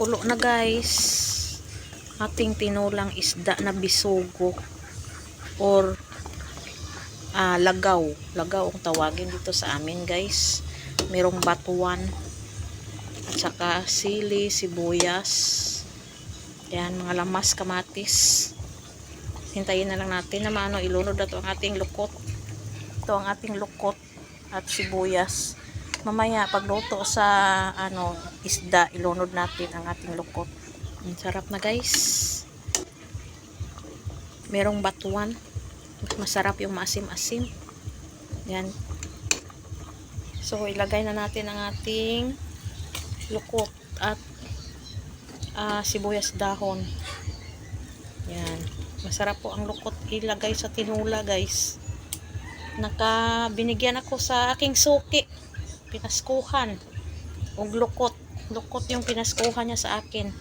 Kumukulo na guys. Ating tinulang isda na bisugo or lagaw. Lagaw ang tawagin dito sa amin guys. Merong batuan at saka sili, sibuyas. Yan, mga lamas, kamatis. Hintayin na lang natin na maano, ilunod na ito ang ating lukot. Ito ang ating lukot at sibuyas. Mamaya pagluto sa isda, ilunod natin ang ating lukot. Ang sarap na guys. Merong batuan. Masarap yung maasim-asim. Yan. So ilagay na natin ang ating lukot at sibuyas dahon. Yan. Masarap po ang lukot ilagay sa tinula guys. Binigyan ako sa aking suki. Pinaskuhan. Og lukot. Lukot yung pinaskuhan niya sa akin.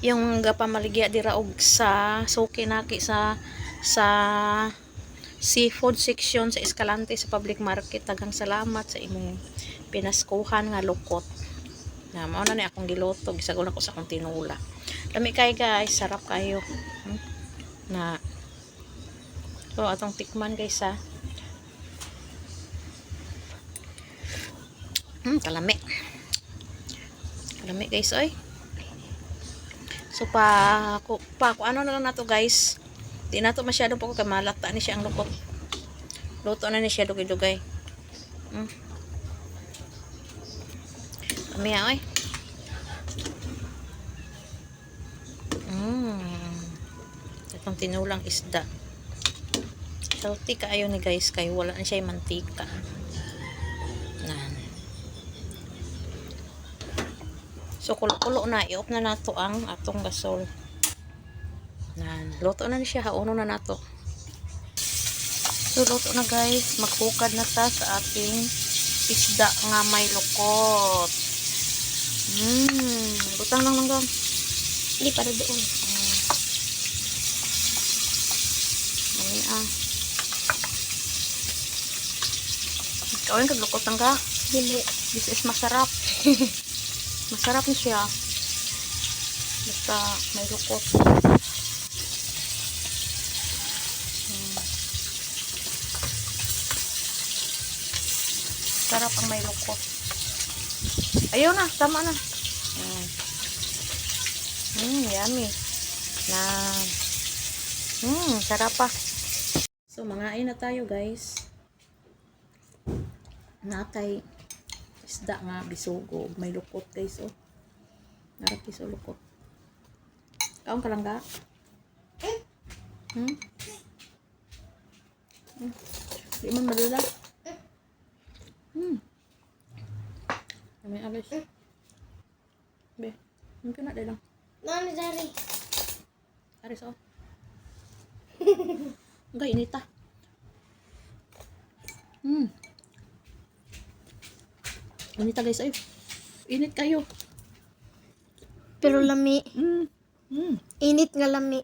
Yung gapamaligya dira og sa suki naki sa seafood section sa Escalante sa public market. Tagang salamat sa imong pinaskuhan nga lukot. Na mao na ni akong giluto, gisagol ako sa akong tinula. Lami kay guys, sarap kayo. Na so atong tikman guys ha. Kalami. Kalami guys oy. So ano na lang nato guys. Di na to masyadong po kamalata ni siya ang lukot. Luto na ni siya dugay-dugay. Kami oy. Itong tinulang isda. Salty kaayo ni guys kay wala na siya mantika. So kulo-kulo na, i-off na nato ang atong gasol. Luto na siya, hauno na nato. So luto na guys, maghukad na ta sa ating isda nga may lukot. Butang lang lang. Hindi para doon. Kawin kaglukot lang ka. Hindi. This is masarap. Masarap na siya. Basta may lukot. Sarap ang may lukot. Ayun na, tama na. Yummy. Sarap pa. So, mangain na tayo guys. Natay isda nga bisugo may lukot guys oh. Narap iso lukot. Kaon ka lang ga? Di man madula. Kami alis. Be, mungkin na lang. Nani dari? Aris oh. Enggak ini tah. Init guys ay. Init kayo. Pero lami. Mm. Init nga lami.